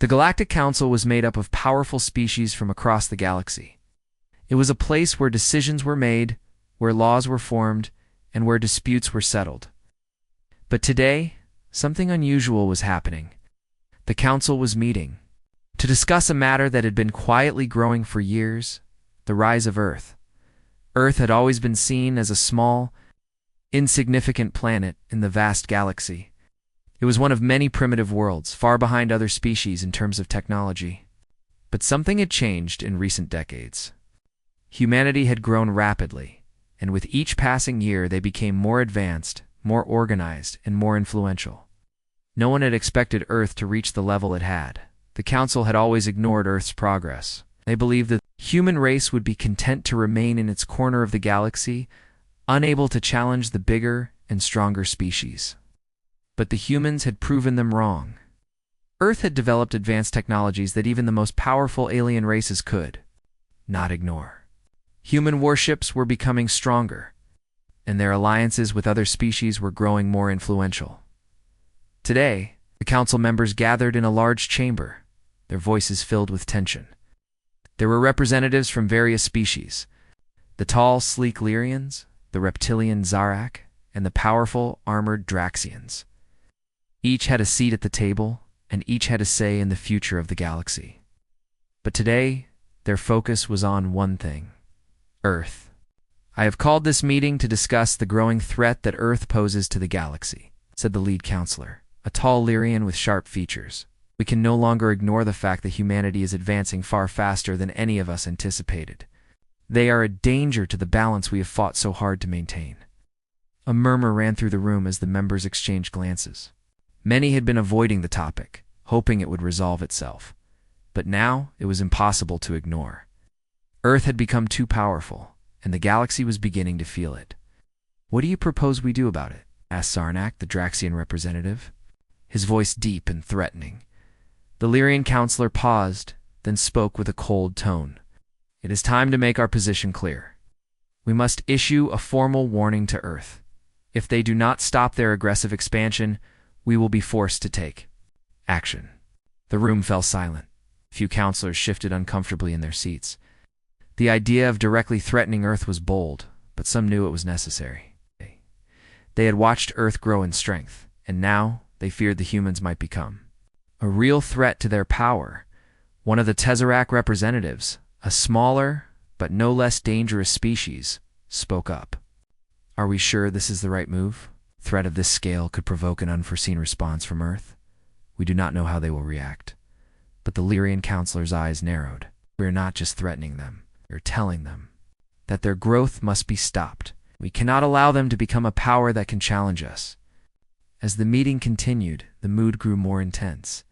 The Galactic Council was made up of powerful species from across the galaxy. It was a place where decisions were made, where laws were formed, and where disputes were settled. But today, something unusual was happening. The Council was meeting to discuss a matter that had been quietly growing for years: the rise of Earth. Earth had always been seen as a small, insignificant planet in the vast galaxy. It was one of many primitive worlds, far behind other species in terms of technology. But something had changed in recent decades. Humanity had grown rapidly, and with each passing year they became more advanced, more organized, and more influential. No one had expected Earth to reach the level it had. The Council had always ignored Earth's progress. They believed that the human race would be content to remain in its corner of the galaxy, unable to challenge the bigger and stronger species. But the humans had proven them wrong. Earth had developed advanced technologies that even the most powerful alien races could not ignore. Human warships were becoming stronger, and their alliances with other species were growing more influential. Today, the Council members gathered in a large chamber, their voices filled with tension. There were representatives from various species: the tall, sleek Lyrians, the reptilian Zarak, and the powerful, armored Draxians. Each had a seat at the table, and each had a say in the future of the galaxy. But today, their focus was on one thing: Earth. "I have called this meeting to discuss the growing threat that Earth poses to the galaxy," said the lead counselor, a tall Lyrian with sharp features. "We can no longer ignore the fact that humanity is advancing far faster than any of us anticipated. They are a danger to the balance we have fought so hard to maintain." A murmur ran through the room as the members exchanged glances. Many had been avoiding the topic, hoping it would resolve itself. But now it was impossible to ignore. Earth had become too powerful, and the galaxy was beginning to feel it. "What do you propose we do about it?" asked Sarnak, the Draxian representative, his voice deep and threatening. The Lyrian counselor paused, then spoke with a cold tone. "It is time to make our position clear. We must issue a formal warning to Earth. If they do not stop their aggressive expansion, we will be forced to take action." The room fell silent. A few counselors shifted uncomfortably in their seats. The idea of directly threatening Earth was bold, but some knew it was necessary. They had watched Earth grow in strength, and now they feared the humans might become a real threat to their power. One of the Tesseract representatives, a smaller but no less dangerous species, spoke up. "Are we sure this is the right move? Threat of this scale could provoke an unforeseen response from Earth. We do not know how they will react." But the Lyrian counselor's eyes narrowed. "We are not just threatening them. We are telling them that their growth must be stopped. We cannot allow them to become a power that can challenge us." As the meeting continued, the mood grew more intense.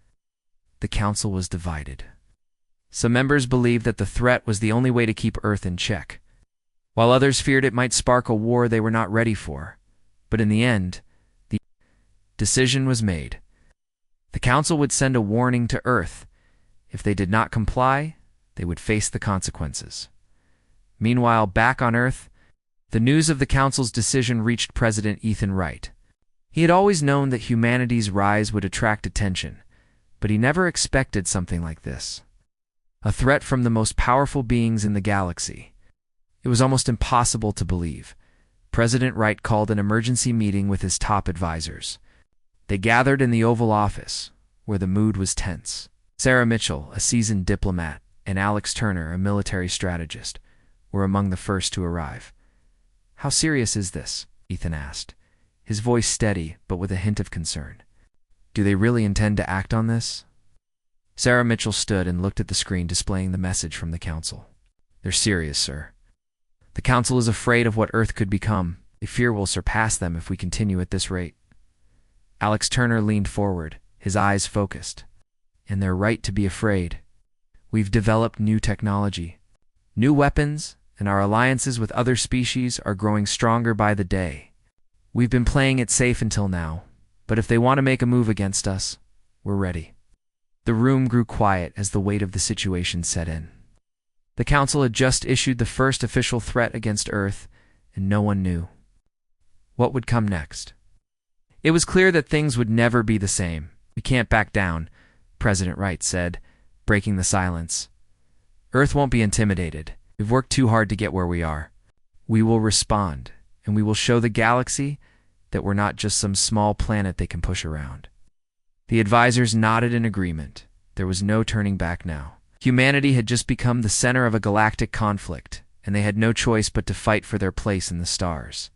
The council was divided. Some members believed that the threat was the only way to keep Earth in check, while others feared it might spark a war they were not ready for. But in the end, the decision was made. The Council would send a warning to Earth. If they did not comply, they would face the consequences. Meanwhile, back on Earth, the news of the Council's decision reached President Ethan Wright. He had always known that humanity's rise would attract attention, but he never expected something like this. A threat from the most powerful beings in the galaxy. It was almost impossible to believe. President Wright called an emergency meeting with his top advisors. They gathered in the Oval Office, where the mood was tense. Sarah Mitchell, a seasoned diplomat, and Alex Turner, a military strategist, were among the first to arrive. "How serious is this?" Ethan asked, his voice steady but with a hint of concern. "Do they really intend to act on this?" Sarah Mitchell stood and looked at the screen displaying the message from the Council. "They're serious, sir. The Council is afraid of what Earth could become. They fear we'll surpass them if we continue at this rate." Alex Turner leaned forward, his eyes focused. "And they're right to be afraid. We've developed new technology, new weapons, and our alliances with other species are growing stronger by the day. We've been playing it safe until now, but if they want to make a move against us, we're ready." The room grew quiet as the weight of the situation set in. The Council had just issued the first official threat against Earth, and no one knew what would come next. It was clear that things would never be the same. "We can't back down," President Wright said, breaking the silence. Earth won't be intimidated. We've worked too hard to get where we are. We will respond, and we will show the galaxy that we're not just some small planet they can push around. The advisors nodded in agreement. There was no turning back now. Humanity had just become the center of a galactic conflict, and they had no choice but to fight for their place in the stars.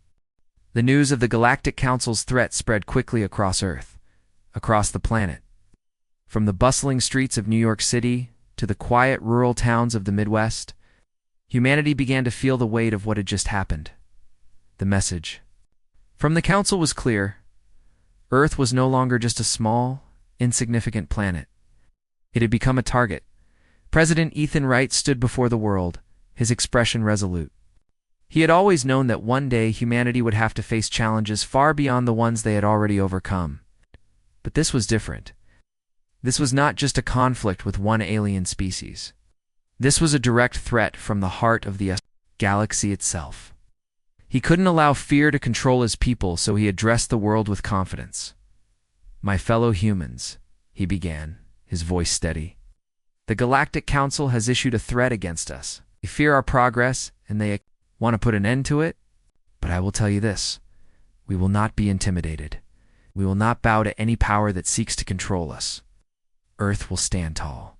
The news of the Galactic Council's threat spread quickly across Earth, across the planet. From the bustling streets of New York City to the quiet rural towns of the Midwest, humanity began to feel the weight of what had just happened. The message from the Council was clear. Earth was no longer just a small, insignificant planet. It had become a target. President Ethan Wright stood before the world, his expression resolute. He had always known that one day humanity would have to face challenges far beyond the ones they had already overcome. But this was different. This was not just a conflict with one alien species. This was a direct threat from the heart of the galaxy itself. He couldn't allow fear to control his people, so he addressed the world with confidence. "My fellow humans," he began, his voice steady. "The Galactic Council has issued a threat against us. They fear our progress, and they want to put an end to it. But I will tell you this. We will not be intimidated. We will not bow to any power that seeks to control us. Earth will stand tall.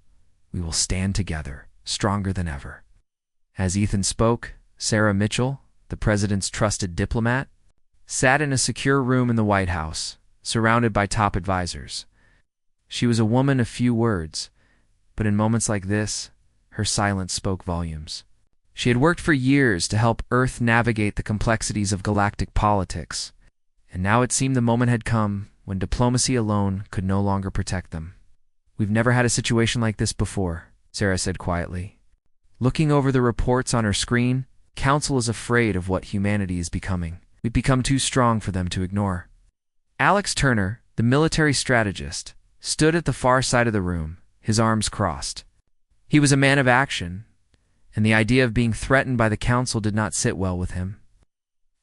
We will stand together, stronger than ever." As Ethan spoke, Sarah Mitchell, the president's trusted diplomat, sat in a secure room in the White House, surrounded by top advisors. She was a woman of few words, but in moments like this, her silence spoke volumes. She had worked for years to help Earth navigate the complexities of galactic politics, and now it seemed the moment had come when diplomacy alone could no longer protect them. "We've never had a situation like this before," Sarah said quietly. Looking over the reports on her screen, Council is afraid of what humanity is becoming. We've become too strong for them to ignore. Alex Turner, the military strategist, stood at the far side of the room, his arms crossed. He was a man of action, and the idea of being threatened by the Council did not sit well with him.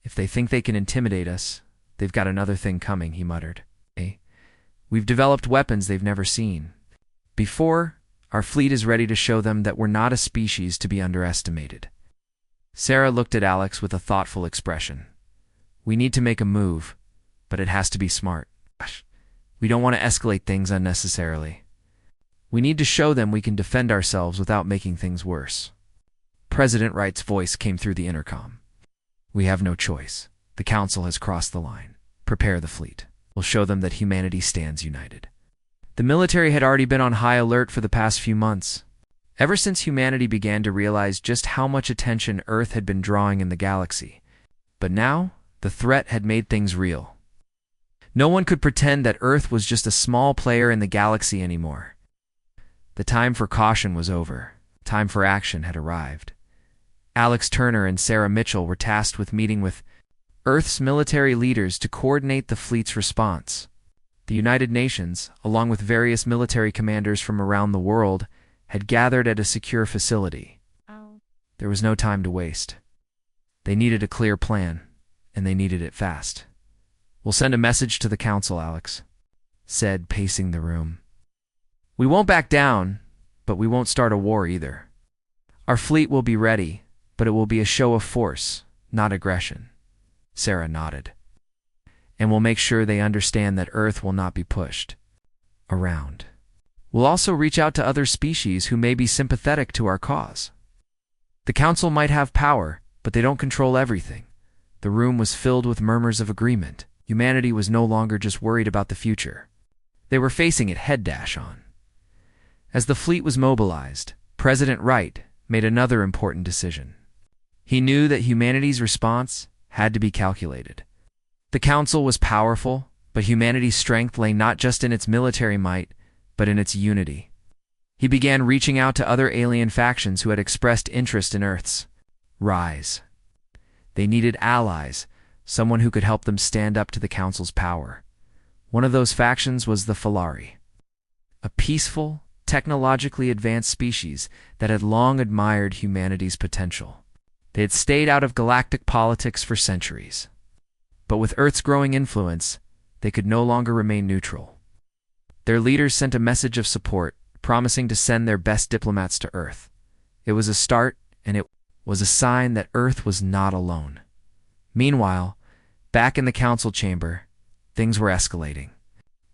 "If they think they can intimidate us, they've got another thing coming," he muttered. "We've developed weapons they've never seen. Before, our fleet is ready to show them that we're not a species to be underestimated." Sarah looked at Alex with a thoughtful expression. "We need to make a move, but it has to be smart. We don't want to escalate things unnecessarily. We need to show them we can defend ourselves without making things worse." President Wright's voice came through the intercom. "We have no choice. The Council has crossed the line. Prepare the fleet. We'll show them that humanity stands united." The military had already been on high alert for the past few months. Ever since humanity began to realize just how much attention Earth had been drawing in the galaxy. But now, the threat had made things real. No one could pretend that Earth was just a small player in the galaxy anymore. The time for caution was over. Time for action had arrived. Alex Turner and Sarah Mitchell were tasked with meeting with Earth's military leaders to coordinate the fleet's response. The United Nations, along with various military commanders from around the world, had gathered at a secure facility. There was no time to waste. They needed a clear plan, and they needed it fast. "We'll send a message to the Council," Alex said, pacing the room. "We won't back down, but we won't start a war either. Our fleet will be ready, but it will be a show of force, not aggression." Sarah nodded. "And we'll make sure they understand that Earth will not be pushed around. We'll also reach out to other species who may be sympathetic to our cause. The Council might have power, but they don't control everything." The room was filled with murmurs of agreement. Humanity was no longer just worried about the future. They were facing it head-dash on. As the fleet was mobilized, President Wright made another important decision. He knew that humanity's response had to be calculated. The Council was powerful, but humanity's strength lay not just in its military might, but in its unity. He began reaching out to other alien factions who had expressed interest in Earth's rise. They needed allies, someone who could help them stand up to the Council's power. One of those factions was the Falari, a peaceful, technologically advanced species that had long admired humanity's potential. They had stayed out of galactic politics for centuries. But with Earth's growing influence, they could no longer remain neutral. Their leaders sent a message of support, promising to send their best diplomats to Earth. It was a start, and it was a sign that Earth was not alone. Meanwhile, back in the council chamber, things were escalating.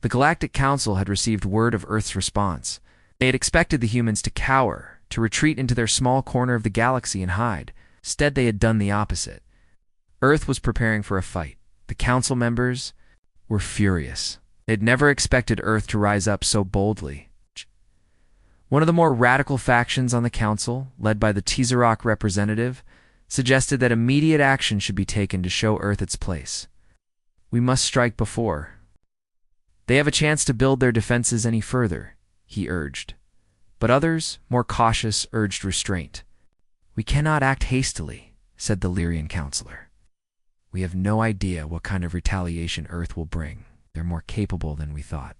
The Galactic Council had received word of Earth's response. They had expected the humans to cower, to retreat into their small corner of the galaxy and hide. Instead, they had done the opposite. Earth was preparing for a fight. The council members were furious. They had never expected Earth to rise up so boldly. One of the more radical factions on the council, led by the Tezerok representative, suggested that immediate action should be taken to show Earth its place. We must strike before they have a chance to build their defenses any further, he urged. But others, more cautious, urged restraint. We cannot act hastily, said the Lyrian counselor. We have no idea what kind of retaliation Earth will bring. They're more capable than we thought.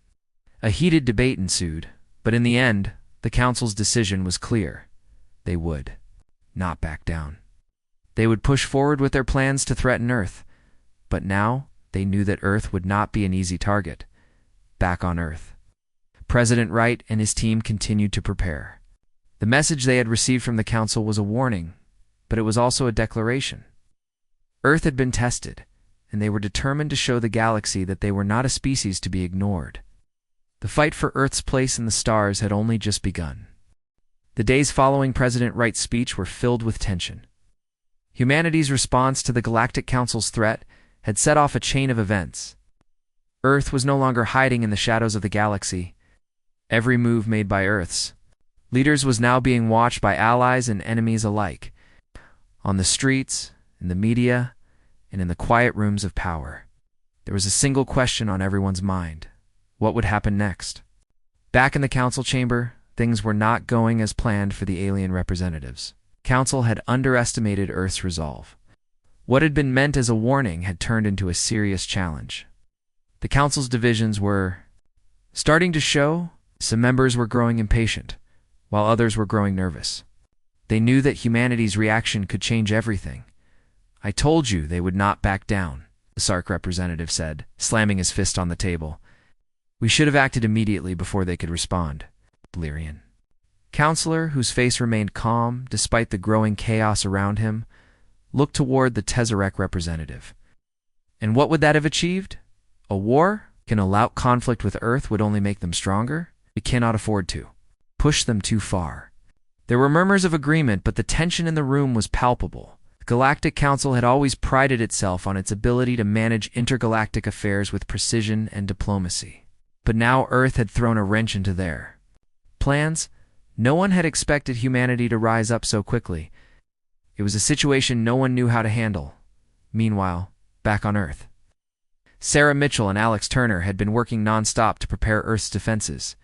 A heated debate ensued, but in the end, the council's decision was clear. They would not back down. They would push forward with their plans to threaten Earth. But now, they knew that Earth would not be an easy target. Back on Earth, President Wright and his team continued to prepare. The message they had received from the council was a warning, but it was also a declaration. Earth had been tested, and they were determined to show the galaxy that they were not a species to be ignored. The fight for Earth's place in the stars had only just begun. The days following President Wright's speech were filled with tension. Humanity's response to the Galactic Council's threat had set off a chain of events. Earth was no longer hiding in the shadows of the galaxy. Every move made by Earth's leaders was now being watched by allies and enemies alike. On the streets, in the media, and in the quiet rooms of power, there was a single question on everyone's mind. What would happen next? Back in the council chamber, things were not going as planned for the alien representatives. Council had underestimated Earth's resolve. What had been meant as a warning had turned into a serious challenge. The council's divisions were starting to show. Some members were growing impatient, while others were growing nervous. They knew that humanity's reaction could change everything. I told you they would not back down, the Sark representative said, slamming his fist on the table. We should have acted immediately before they could respond. Lyrian counselor, whose face remained calm despite the growing chaos around him, looked toward the Tezerek representative. And what would that have achieved? A war? Can allow conflict with Earth would only make them stronger? We cannot afford to push them too far. There were murmurs of agreement, but the tension in the room was palpable. The Galactic Council had always prided itself on its ability to manage intergalactic affairs with precision and diplomacy. But now Earth had thrown a wrench into their plans. No one had expected humanity to rise up so quickly. It was a situation no one knew how to handle. Meanwhile, back on Earth, Sarah Mitchell and Alex Turner had been working non-stop to prepare Earth's defenses.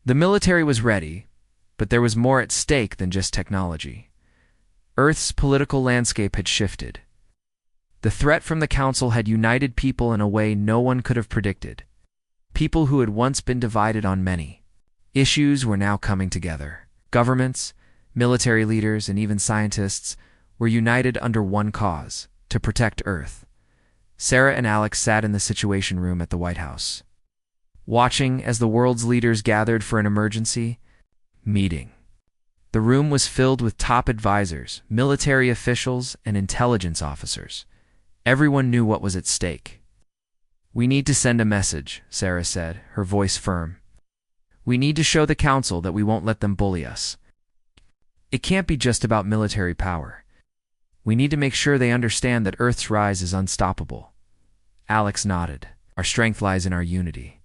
The military was ready, but there was more at stake than just technology. Earth's political landscape had shifted. The threat from the Council had united people in a way no one could have predicted. People who had once been divided on many issues were now coming together. Governments, military leaders, and even scientists were united under one cause: to protect Earth. Sarah and Alex sat in the Situation Room at the White House, watching as the world's leaders gathered for an emergency meeting. The room was filled with top advisors, military officials, and intelligence officers. Everyone knew what was at stake. We need to send a message, Sarah said, her voice firm. We need to show the Council that we won't let them bully us. It can't be just about military power. We need to make sure they understand that Earth's rise is unstoppable. Alex nodded. Our strength lies in our unity.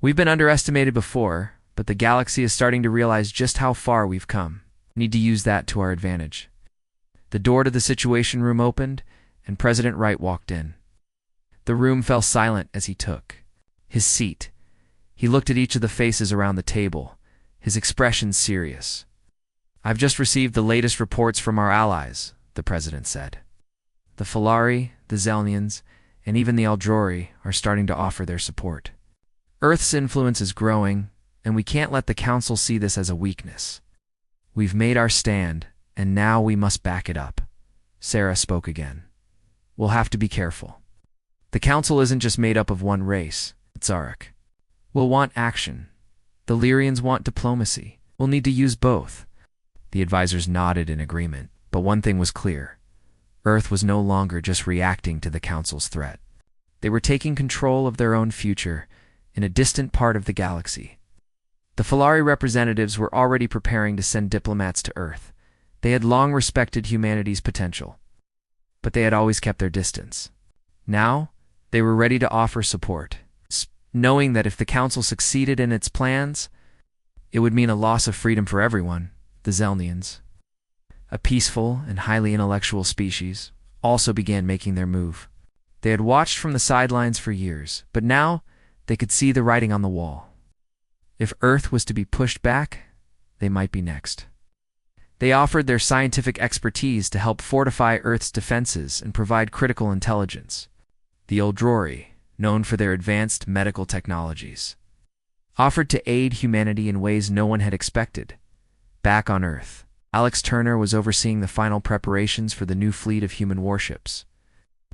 We've been underestimated before, but the galaxy is starting to realize just how far we've come. We need to use that to our advantage. The door to the Situation Room opened, and President Wright walked in. The room fell silent as he took his seat. He looked at each of the faces around the table, his expression serious. I've just received the latest reports from our allies, the president said. The Falari, the Zelnians, and even the Aldrori are starting to offer their support. Earth's influence is growing, and we can't let the Council see this as a weakness. We've made our stand, and now we must back it up. Sarah spoke again. We'll have to be careful. The Council isn't just made up of one race, Tezerok. We'll want action. The Lyrians want diplomacy. We'll need to use both. The advisors nodded in agreement, but one thing was clear. Earth was no longer just reacting to the Council's threat. They were taking control of their own future in a distant part of the galaxy. The Falari representatives were already preparing to send diplomats to Earth. They had long respected humanity's potential, but they had always kept their distance. Now, they were ready to offer support, knowing that if the Council succeeded in its plans, it would mean a loss of freedom for everyone. The Zelnians, a peaceful and highly intellectual species, also began making their move. They had watched from the sidelines for years, but now they could see the writing on the wall. If Earth was to be pushed back, they might be next. They offered their scientific expertise to help fortify Earth's defenses and provide critical intelligence. The Oldrori, known for their advanced medical technologies, offered to aid humanity in ways no one had expected. Back on Earth, Alex Turner was overseeing the final preparations for the new fleet of human warships.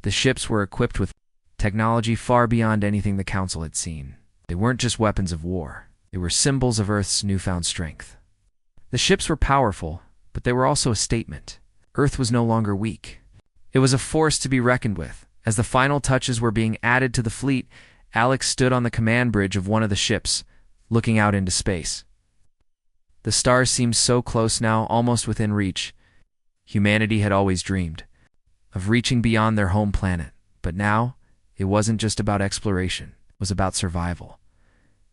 The ships were equipped with technology far beyond anything the Council had seen. They weren't just weapons of war. They were symbols of Earth's newfound strength. The ships were powerful, but they were also a statement. Earth was no longer weak. It was a force to be reckoned with. As the final touches were being added to the fleet, Alex stood on the command bridge of one of the ships, looking out into space. The stars seemed so close now, almost within reach. Humanity had always dreamed of reaching beyond their home planet, but now it wasn't just about exploration. It was about survival.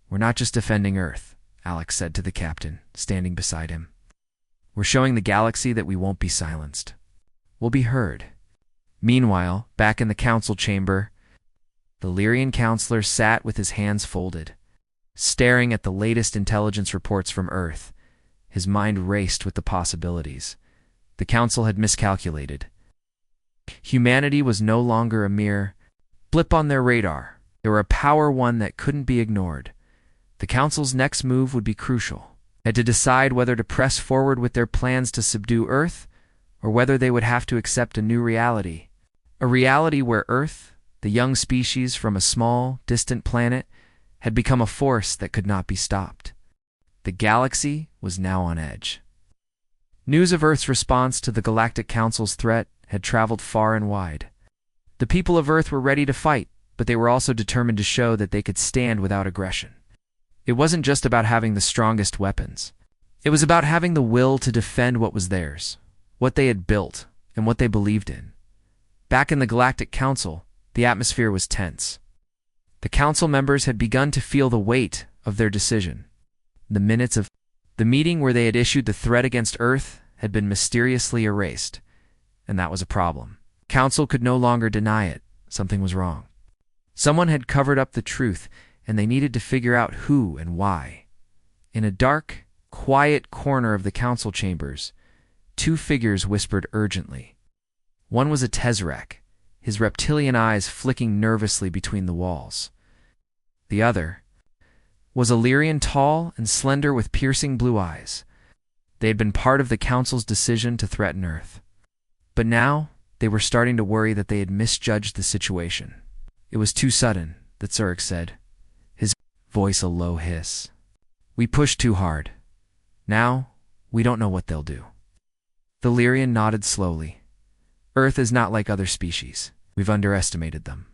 "We're not just defending Earth," Alex said to the captain, standing beside him. "We're showing the galaxy that we won't be silenced. We'll be heard." Meanwhile, back in the council chamber, the Lyrian counselor sat with his hands folded, staring at the latest intelligence reports from Earth. His mind raced with the possibilities. The council had miscalculated. Humanity was no longer a mere blip on their radar. They were a power one that couldn't be ignored. The council's next move would be crucial. They had to decide whether to press forward with their plans to subdue Earth, or whether they would have to accept a new reality. A reality where Earth, the young species from a small, distant planet, had become a force that could not be stopped. The galaxy was now on edge. News of Earth's response to the Galactic Council's threat had traveled far and wide. The people of Earth were ready to fight, but they were also determined to show that they could stand without aggression. It wasn't just about having the strongest weapons. It was about having the will to defend what was theirs, what they had built, and what they believed in. Back in the Galactic Council, the atmosphere was tense. The council members had begun to feel the weight of their decision. The minutes of the meeting where they had issued the threat against Earth had been mysteriously erased, and that was a problem. Council could no longer deny it. Something was wrong. Someone had covered up the truth, and they needed to figure out who and why. In a dark, quiet corner of the council chambers, two figures whispered urgently. One was a Tesseract, his reptilian eyes flicking nervously between the walls. The other was a Lyrian, tall and slender with piercing blue eyes. They had been part of the council's decision to threaten Earth. But now, they were starting to worry that they had misjudged the situation. "It was too sudden," the Zurich said, his voice a low hiss. "We pushed too hard. Now, we don't know what they'll do." The Lyrian nodded slowly. "Earth is not like other species. We've underestimated them.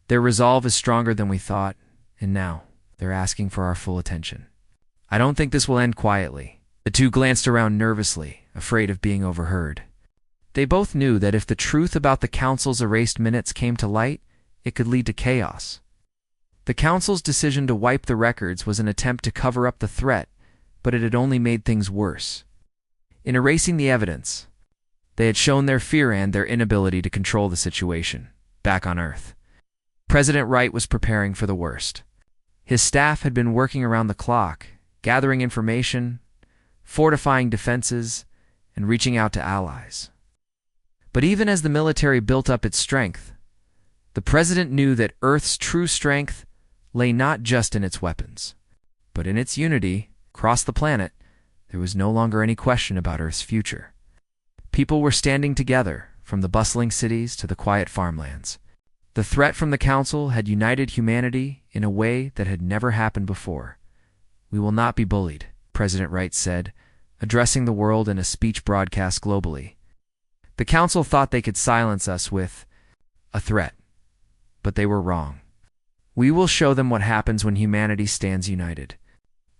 Their resolve is stronger than we thought, and now they're asking for our full attention. I don't think this will end quietly." The two glanced around nervously, afraid of being overheard. They both knew that if the truth about the council's erased minutes came to light, it could lead to chaos. The council's decision to wipe the records was an attempt to cover up the threat, but it had only made things worse. In erasing the evidence, they had shown their fear and their inability to control the situation. Back on Earth, President Wright was preparing for the worst. His staff had been working around the clock, gathering information, fortifying defenses, and reaching out to allies. But even as the military built up its strength, the president knew that Earth's true strength lay not just in its weapons, but in its unity. Across the planet, there was no longer any question about Earth's future. People were standing together, from the bustling cities to the quiet farmlands. The threat from the Council had united humanity in a way that had never happened before. "We will not be bullied," President Wright said, addressing the world in a speech broadcast globally. The Council thought they could silence us with a threat, but they were wrong. "We will show them what happens when humanity stands united.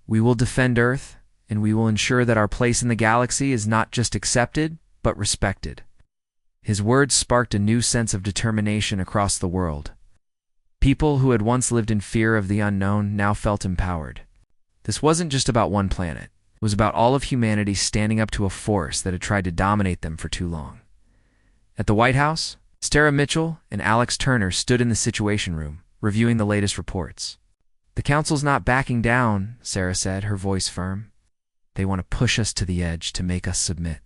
We will defend Earth, and we will ensure that our place in the galaxy is not just accepted, but respected." His words sparked a new sense of determination across the world. People who had once lived in fear of the unknown now felt empowered. This wasn't just about one planet. It was about all of humanity standing up to a force that had tried to dominate them for too long. At the White House, Sarah Mitchell and Alex Turner stood in the Situation Room, reviewing the latest reports. "The Council's not backing down," Sarah said, her voice firm. "They want to push us to the edge to make us submit.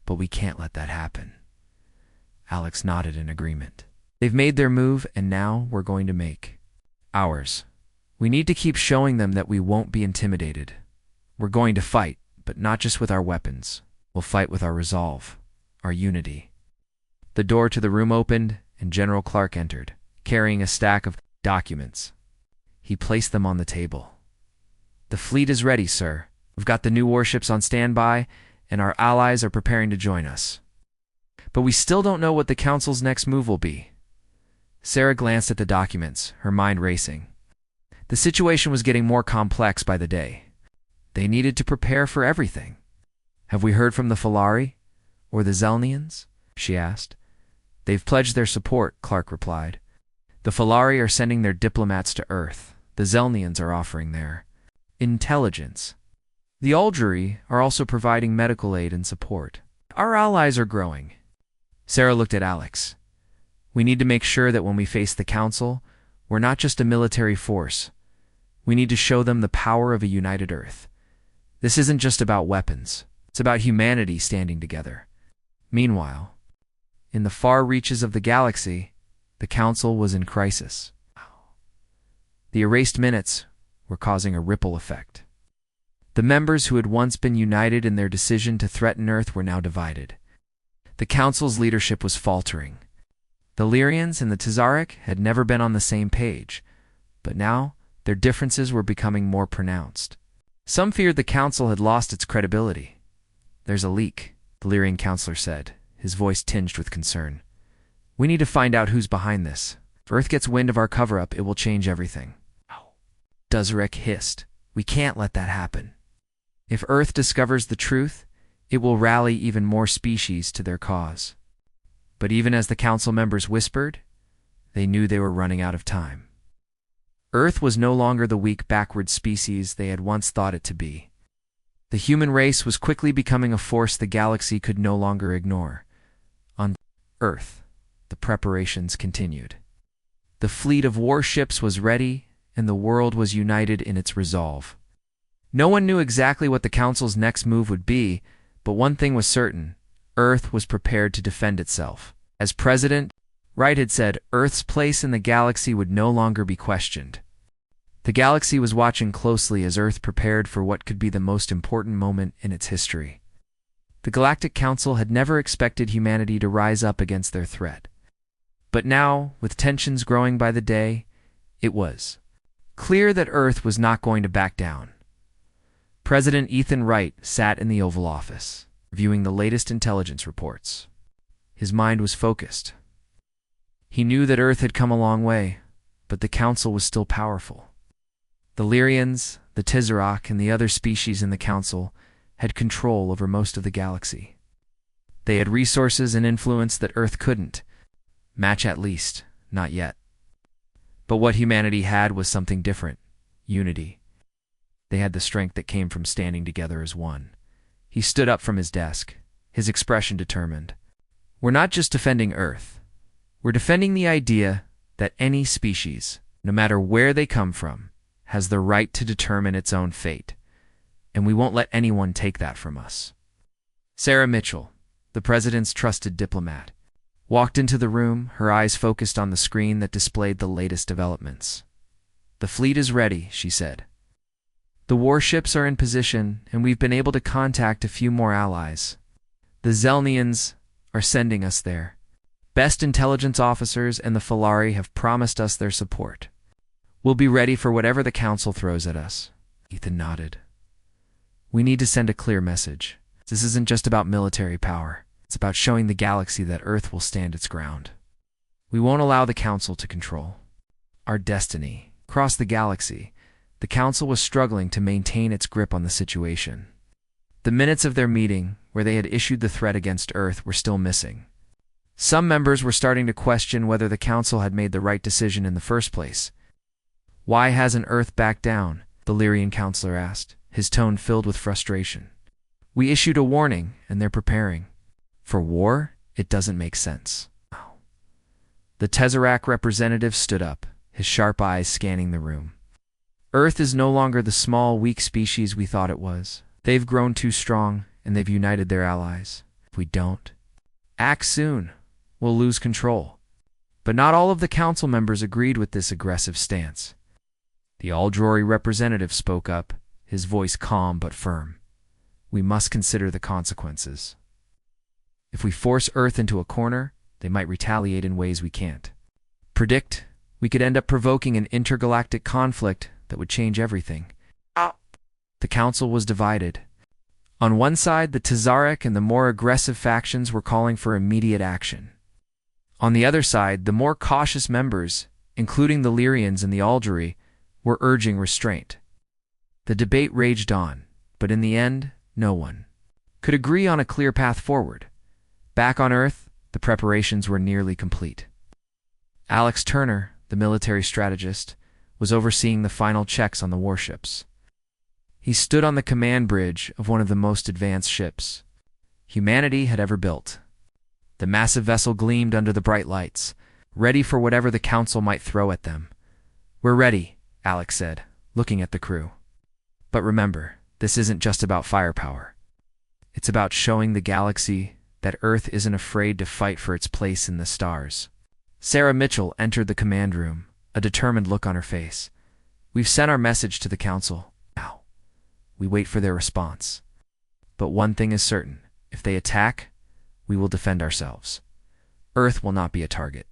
But we can't let that happen." Alex nodded in agreement. "They've made their move, and now we're going to make ours. We need to keep showing them that we won't be intimidated. We're going to fight, but not just with our weapons. We'll fight with our resolve, our unity." The door to the room opened, and General Clark entered, carrying a stack of documents. He placed them on the table. "The fleet is ready, sir. We've got the new warships on standby, and our allies are preparing to join us. But we still don't know what the Council's next move will be." Sarah glanced at the documents, her mind racing. The situation was getting more complex by the day. They needed to prepare for everything. "Have we heard from the Falari? Or the Zelnians?" she asked. "They've pledged their support," Clark replied. "The Falari are sending their diplomats to Earth. The Zelnians are offering their intelligence. The Aldrui are also providing medical aid and support. Our allies are growing." Sarah looked at Alex. "We need to make sure that when we face the Council, we're not just a military force. We need to show them the power of a united Earth. This isn't just about weapons. It's about humanity standing together." Meanwhile, in the far reaches of the galaxy, the Council was in crisis. The erased minutes were causing a ripple effect. The members who had once been united in their decision to threaten Earth were now divided. The Council's leadership was faltering. The Lyrians and the Tazaric had never been on the same page, but now their differences were becoming more pronounced. Some feared the Council had lost its credibility. "There's a leak," the Lyrian counselor said, his voice tinged with concern. "We need to find out who's behind this. If Earth gets wind of our cover-up, it will change everything." Tazaric hissed. "We can't let that happen. If Earth discovers the truth, it will rally even more species to their cause." But even as the Council members whispered, they knew they were running out of time. Earth was no longer the weak, backward species they had once thought it to be. The human race was quickly becoming a force the galaxy could no longer ignore. On Earth, the preparations continued. The fleet of warships was ready, and the world was united in its resolve. No one knew exactly what the Council's next move would be, but one thing was certain: Earth was prepared to defend itself. As President Wright had said, Earth's place in the galaxy would no longer be questioned. The galaxy was watching closely as Earth prepared for what could be the most important moment in its history. The Galactic Council had never expected humanity to rise up against their threat. But now, with tensions growing by the day, it was clear that Earth was not going to back down. President Ethan Wright sat in the Oval Office, reviewing the latest intelligence reports. His mind was focused. He knew that Earth had come a long way, but the Council was still powerful. The Lyrians, the Tizarok, and the other species in the Council had control over most of the galaxy. They had resources and influence that Earth couldn't match, at least, not yet. But what humanity had was something different: unity. They had the strength that came from standing together as one. He stood up from his desk, his expression determined. "We're not just defending Earth. We're defending the idea that any species, no matter where they come from, has the right to determine its own fate, and we won't let anyone take that from us." Sarah Mitchell, the President's trusted diplomat, walked into the room, her eyes focused on the screen that displayed the latest developments. "The fleet is ready," she said. "The warships are in position, and we've been able to contact a few more allies. The Zelnians are sending us there. Best intelligence officers and the Falari have promised us their support. We'll be ready for whatever the Council throws at us." Ethan nodded. "We need to send a clear message. This isn't just about military power. It's about showing the galaxy that Earth will stand its ground. We won't allow the Council to control our destiny." Across the galaxy, the Council was struggling to maintain its grip on the situation. The minutes of their meeting, where they had issued the threat against Earth, were still missing. Some members were starting to question whether the Council had made the right decision in the first place. "Why hasn't Earth backed down?" the Lyrian counselor asked, his tone filled with frustration. "We issued a warning, and they're preparing. For war, it doesn't make sense." The Tesseract representative stood up, his sharp eyes scanning the room. "Earth is no longer the small, weak species we thought it was. They've grown too strong, and they've united their allies. If we don't act soon, we'll lose control." But not all of the Council members agreed with this aggressive stance. The Aldrori representative spoke up, his voice calm but firm. "We must consider the consequences. If we force Earth into a corner, they might retaliate in ways we can't predict. We could end up provoking an intergalactic conflict that would change everything." The Council was divided. On one side, the Tesseract and the more aggressive factions were calling for immediate action. On the other side, the more cautious members, including the Lyrians and the Aldrori, were urging restraint. The debate raged on, but in the end, no one could agree on a clear path forward. Back on Earth, the preparations were nearly complete. Alex Turner, the military strategist, was overseeing the final checks on the warships. He stood on the command bridge of one of the most advanced ships humanity had ever built. The massive vessel gleamed under the bright lights, ready for whatever the Council might throw at them. "We're ready," Alex said, looking at the crew. "But remember, this isn't just about firepower. It's about showing the galaxy that Earth isn't afraid to fight for its place in the stars." Sarah Mitchell entered the command room, a determined look on her face. "We've sent our message to the Council. Now, we wait for their response. But one thing is certain. If they attack, we will defend ourselves. Earth will not be a target."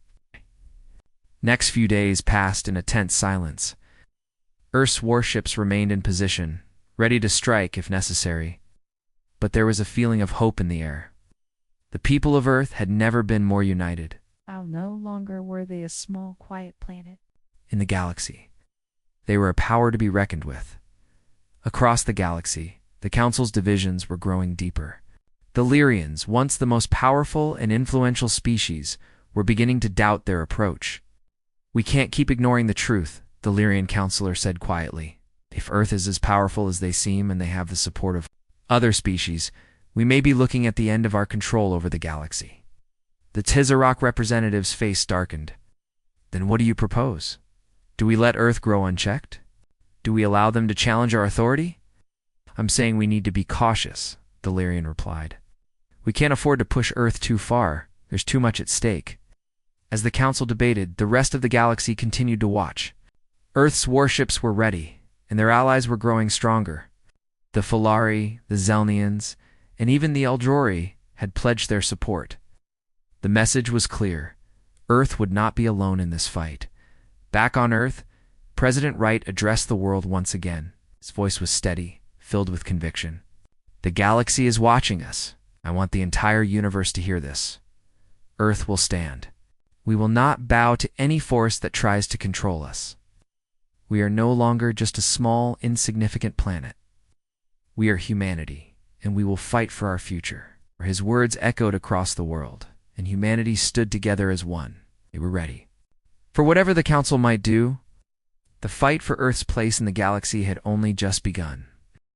Next few days passed in a tense silence. Earth's warships remained in position, ready to strike if necessary. But there was a feeling of hope in the air. The people of Earth had never been more united. No longer were they a small, quiet planet in the galaxy. They were a power to be reckoned with. Across the galaxy, the Council's divisions were growing deeper. The Lyrians, once the most powerful and influential species, were beginning to doubt their approach. "We can't keep ignoring the truth," the Lyrian counselor said quietly. "If Earth is as powerful as they seem and they have the support of other species, we may be looking at the end of our control over the galaxy." The Tesseract representative's face darkened. "Then what do you propose? Do we let Earth grow unchecked? Do we allow them to challenge our authority?" "I'm saying we need to be cautious," the Lyrian replied. "We can't afford to push Earth too far. There's too much at stake." As the Council debated, the rest of the galaxy continued to watch. Earth's warships were ready, and their allies were growing stronger. The Falari, the Zelnians, and even the Aldrori had pledged their support. The message was clear. Earth would not be alone in this fight. Back on Earth, President Wright addressed the world once again. His voice was steady, filled with conviction. "The galaxy is watching us. I want the entire universe to hear this. Earth will stand. We will not bow to any force that tries to control us. We are no longer just a small, insignificant planet. We are humanity, and we will fight for our future." His words echoed across the world, and humanity stood together as one. They were ready. For whatever the Council might do, the fight for Earth's place in the galaxy had only just begun.